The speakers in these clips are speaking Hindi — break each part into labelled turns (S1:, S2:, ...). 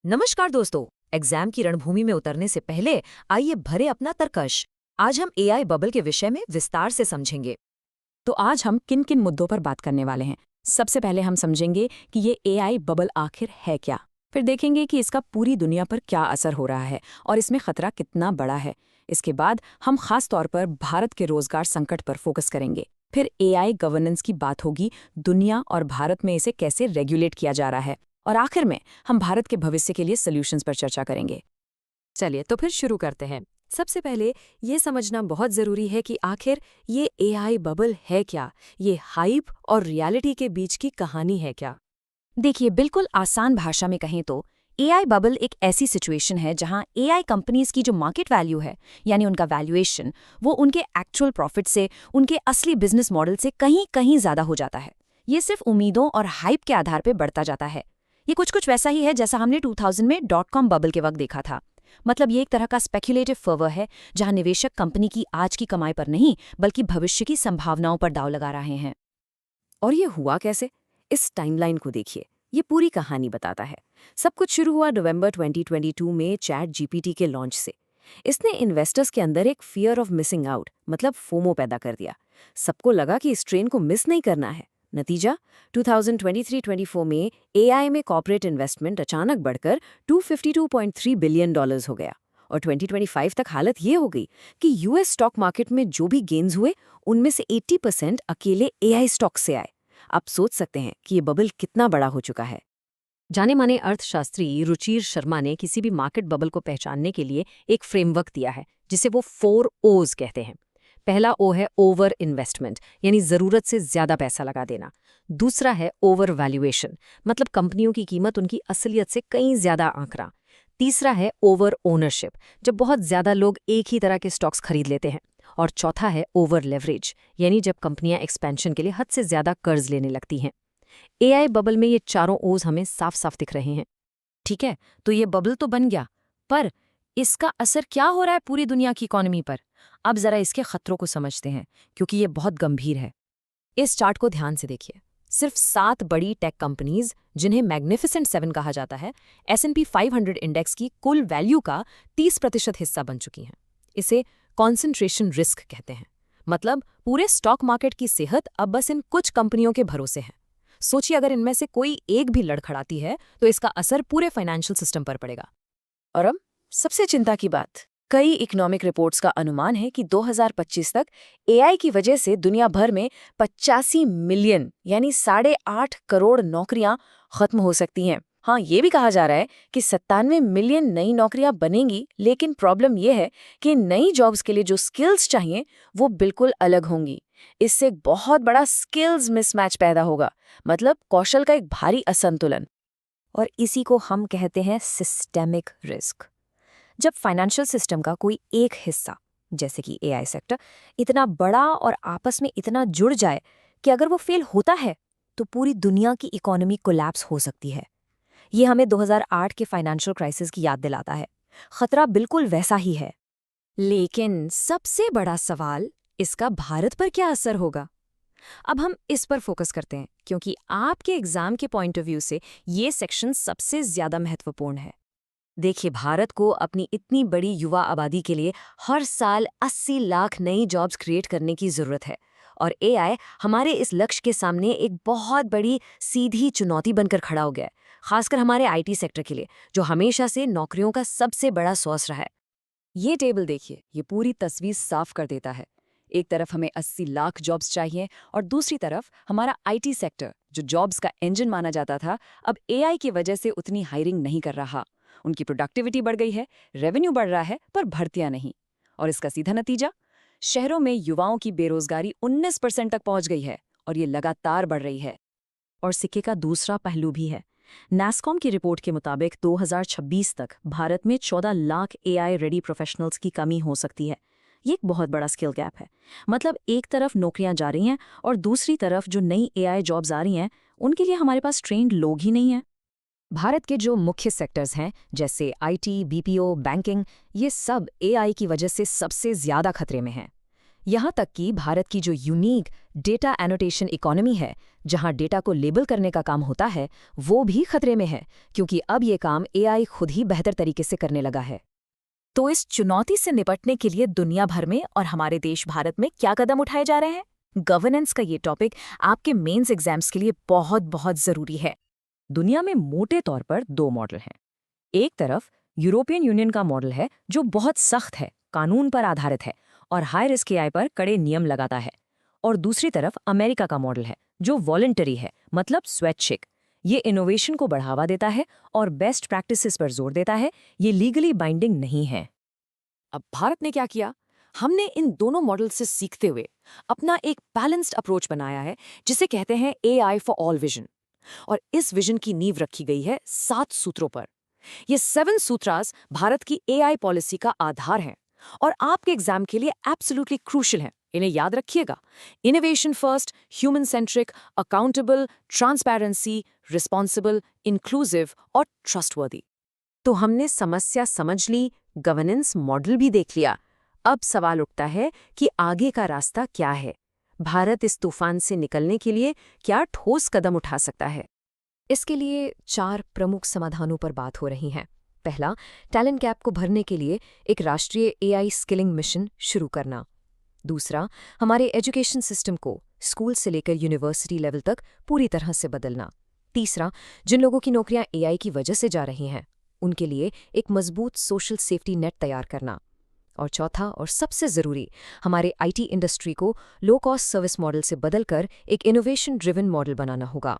S1: नमस्कार दोस्तों। एग्जाम की रणभूमि में उतरने से पहले आइए भरे अपना तरकश। आज हम एआई बबल के विषय में विस्तार से समझेंगे।
S2: तो आज हम किन किन मुद्दों पर बात करने वाले हैं। सबसे पहले हम समझेंगे कि ये एआई बबल आखिर है क्या। फिर देखेंगे कि इसका पूरी दुनिया पर क्या असर हो रहा है और इसमें खतरा कितना बड़ा है। इसके बाद हम खास तौर पर भारत के रोजगार संकट पर फोकस करेंगे। फिर एआई गवर्नेंस की बात होगी, दुनिया और भारत में इसे कैसे रेगुलेट किया जा रहा है। और आखिर में हम भारत के भविष्य के लिए सॉल्यूशंस पर चर्चा करेंगे।
S1: चलिए तो फिर शुरू करते हैं। सबसे पहले ये समझना बहुत जरूरी है कि आखिर ये एआई बबल है क्या, ये हाइप और रियलिटी के बीच की कहानी है क्या।
S2: देखिए, बिल्कुल आसान भाषा में कहें तो एआई बबल एक ऐसी सिचुएशन है जहां एआई कंपनीज की जो मार्केट वैल्यू है, यानी उनका वैल्यूएशन, वो उनके एक्चुअल प्रॉफिट से, उनके असली बिजनेस मॉडल से कहीं कहीं ज्यादा हो जाता है। ये सिर्फ उम्मीदों और हाइप के आधार पर बढ़ता जाता है। ये कुछ वैसा ही है जैसा हमने 2000 में .com बबल के वक्त देखा था। मतलब ये एक तरह का स्पेक्युलेटिव फर्वर है जहां निवेशक कंपनी की आज की कमाई पर नहीं बल्कि भविष्य की संभावनाओं पर दांव लगा रहे हैं।
S1: और ये हुआ कैसे? इस टाइमलाइन को देखिए, ये पूरी कहानी बताता है। सब कुछ शुरू हुआ नवंबर 2022 में चैट जीपीटी के लॉन्च से। इसने इन्वेस्टर्स के अंदर एक फियर ऑफ मिसिंग आउट, मतलब फोमो पैदा कर दिया। सबको लगा कि इस ट्रेन को मिस नहीं करना है। नतीजा 2023-24 में एआई में कॉर्पोरेट इन्वेस्टमेंट अचानक बढ़कर $252.3 बिलियन हो गया। और 2025 तक हालत ये हो गई कि यूएस स्टॉक मार्केट में जो भी गेन्स हुए, उनमें से 80% अकेले एआई स्टॉक से आए। आप सोच सकते हैं कि ये बबल कितना बड़ा हो चुका है।
S2: जाने माने अर्थशास्त्री रुचिर शर्मा ने किसी भी मार्केट बबल को पहचानने के लिए एक फ्रेमवर्क दिया है जिसे वो 4 ओज कहते हैं। पहला ओ है ओवर इन्वेस्टमेंट, यानी जरूरत से ज्यादा पैसा लगा देना। दूसरा है ओवर वैल्यूएशन, मतलब कंपनियों की कीमत उनकी असलियत से कहीं ज्यादा आंकना। तीसरा है ओवर ओनरशिप, जब बहुत ज्यादा लोग एक ही तरह के स्टॉक्स खरीद लेते हैं। और चौथा है ओवर लेवरेज, यानी जब कंपनियां एक्सपेंशन के लिए हद से ज्यादा कर्ज लेने लगती हैं। एआई बबल में ये चारों ओज हमें साफ साफ दिख रहे हैं।
S1: ठीक है, तो ये बबल तो बन गया, पर इसका असर क्या हो रहा है पूरी दुनिया की इकोनॉमी पर? अब जरा इसके खतरों को समझते हैं, क्योंकि ये बहुत गंभीर है। इस चार्ट को ध्यान से देखिए। सिर्फ 7 बड़ी टेक कंपनीज, जिन्हें मैग्निफिसेंट 7 कहा जाता है, S&P 500 इंडेक्स की कुल वैल्यू का 30% हिस्सा बन चुकी हैं। इसे कॉन्सेंट्रेशन रिस्क कहते हैं। मतलब पूरे स्टॉक मार्केट की सेहत अब बस इन कुछ कंपनियों के भरोसे है। सोचिए, अगर इनमें से कोई एक भी लड़खड़ाती है तो इसका असर पूरे फाइनेंशियल सिस्टम पर पड़ेगा। और अब सबसे चिंता की बात, कई इकोनॉमिक रिपोर्ट्स का अनुमान है कि 2025 तक एआई की वजह से दुनिया भर में 85 मिलियन यानी 8.5 करोड़ नौकरियां खत्म हो सकती हैं। हाँ, ये भी कहा जा रहा है कि 97 मिलियन नई नौकरियां बनेंगी, लेकिन प्रॉब्लम यह है कि नई जॉब्स के लिए जो स्किल्स चाहिए वो बिल्कुल अलग होंगी। इससे एक बहुत बड़ा स्किल्स मिसमैच पैदा होगा, मतलब कौशल का एक भारी असंतुलन। और इसी को हम कहते हैं सिस्टेमिक रिस्क। जब फाइनेंशियल सिस्टम का कोई एक हिस्सा, जैसे कि एआई सेक्टर, इतना बड़ा और आपस में इतना जुड़ जाए कि अगर वो फेल होता है तो पूरी दुनिया की इकोनॉमी कोलैप्स हो सकती है। ये हमें 2008 के फाइनेंशियल क्राइसिस की याद दिलाता है। खतरा बिल्कुल वैसा ही है। लेकिन सबसे बड़ा सवाल, इसका भारत पर क्या असर होगा? अब हम इस पर फोकस करते हैं, क्योंकि आपके एग्जाम के पॉइंट ऑफ व्यू से ये सेक्शन सबसे ज्यादा महत्वपूर्ण है। देखिए, भारत को अपनी इतनी बड़ी युवा आबादी के लिए हर साल 80 लाख नई जॉब्स क्रिएट करने की जरूरत है। और एआई हमारे इस लक्ष्य के सामने एक बहुत बड़ी सीधी चुनौती बनकर खड़ा हो गया है, खासकर हमारे आईटी सेक्टर के लिए, जो हमेशा से नौकरियों का सबसे बड़ा सोर्स रहा है। ये टेबल देखिए, ये पूरी तस्वीर साफ कर देता है। एक तरफ हमें 80 लाख जॉब्स चाहिए और दूसरी तरफ हमारा आईटी सेक्टर, जो जॉब्स का इंजन माना जाता था, अब एआई की वजह से उतनी हायरिंग नहीं कर रहा। उनकी प्रोडक्टिविटी बढ़ गई है, रेवेन्यू बढ़ रहा है, पर भर्तियां नहीं। और इसका सीधा नतीजा, शहरों में युवाओं की बेरोजगारी 19% तक पहुंच गई है और ये लगातार बढ़ रही है। और सिक्के का दूसरा पहलू भी है। नैस्कॉम की रिपोर्ट के मुताबिक 2026 तक भारत में 14 लाख एआई रेडी प्रोफेशनल्स की कमी हो सकती है। ये एक बहुत बड़ा स्किल गैप है। मतलब एक तरफ नौकरियां जा रही हैं और दूसरी तरफ जो नई एआई जॉब्स आ रही हैं, उनके लिए हमारे पास ट्रेंड लोग ही नहीं हैं। भारत के जो मुख्य सेक्टर्स हैं, जैसे आईटी, बीपीओ, बैंकिंग, ये सब एआई की वजह से सबसे ज्यादा खतरे में हैं। यहाँ तक कि भारत की जो यूनिक डेटा एनोटेशन इकोनॉमी है, जहाँ डेटा को लेबल करने का काम होता है, वो भी खतरे में है, क्योंकि अब ये काम एआई खुद ही बेहतर तरीके से करने लगा है।
S3: तो इस चुनौती से निपटने के लिए दुनिया भर में और हमारे देश भारत में क्या कदम उठाए जा रहे हैं? गवर्नेंस का ये टॉपिक आपके मेंस एग्जाम्स के लिए बहुत बहुत जरूरी है।
S1: दुनिया में मोटे तौर पर 2 मॉडल हैं। एक तरफ यूरोपियन यूनियन का मॉडल है, जो बहुत सख्त है, कानून पर आधारित है और हाई रिस्क एआई पर कड़े नियम लगाता है। और दूसरी तरफ अमेरिका का मॉडल है, जो वॉलंटरी है, मतलब स्वैच्छिक। ये इनोवेशन को बढ़ावा देता है और बेस्ट प्रैक्टिसेस पर जोर देता है। ये लीगली बाइंडिंग नहीं है।
S3: अब भारत ने क्या किया? हमने इन दोनों मॉडल से सीखते हुए अपना एक बैलेंस्ड अप्रोच बनाया है, जिसे कहते हैं एआई फॉर ऑल विजन। और इस विजन की नींव रखी गई है 7 सूत्रों पर। ये 7 सूत्रास भारत की एआई पॉलिसी का आधार हैं और आपके एग्जाम के लिए एब्सोल्युटली क्रूशियल हैं। इन्हें याद रखिएगा। Innovation first, human centric, accountable, transparency, responsible, inclusive और ट्रस्टवर्दी।
S2: तो हमने समस्या समझ ली, गवर्नेंस मॉडल भी देख लिया। अब सवाल उठता है कि आगे का रास्ता क्या है? भारत इस तूफान से निकलने के लिए क्या ठोस कदम उठा सकता है?
S1: इसके लिए 4 प्रमुख समाधानों पर बात हो रही है। पहला, टैलेंट गैप को भरने के लिए एक राष्ट्रीय एआई स्किलिंग मिशन शुरू करना। दूसरा, हमारे एजुकेशन सिस्टम को स्कूल से लेकर यूनिवर्सिटी लेवल तक पूरी तरह से बदलना। तीसरा, जिन लोगों की नौकरियां एआई की वजह से जा रही हैं, उनके लिए एक मजबूत सोशल सेफ्टी नेट तैयार करना। और चौथा और सबसे ज़रूरी, हमारे आईटी इंडस्ट्री को लो कॉस्ट सर्विस मॉडल से बदलकर एक इनोवेशन ड्रिवन मॉडल बनाना होगा।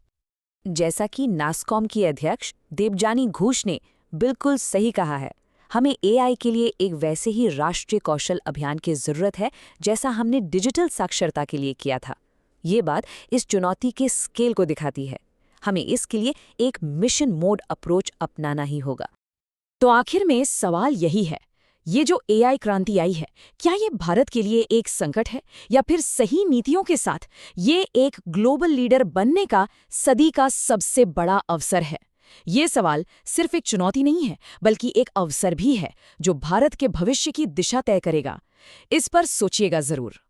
S3: जैसा कि नास्कॉम की अध्यक्ष देवजानी घोष ने बिल्कुल सही कहा है, हमें एआई के लिए एक वैसे ही राष्ट्रीय कौशल अभियान की ज़रूरत है, जैसा हमने डिजिटल साक्षरता के लिए किया था। ये बात इस चुनौती के स्केल को दिखाती है। हमें इसके लिए एक मिशन मोड अप्रोच अपनाना ही होगा। तो आखिर में सवाल यही है, ये जो एआई क्रांति आई है, क्या ये भारत के लिए एक संकट है, या फिर सही नीतियों के साथ ये एक ग्लोबल लीडर बनने का सदी का सबसे बड़ा अवसर है? ये सवाल सिर्फ एक चुनौती नहीं है, बल्कि एक अवसर भी है, जो भारत के भविष्य की दिशा तय करेगा। इस पर सोचिएगा जरूर।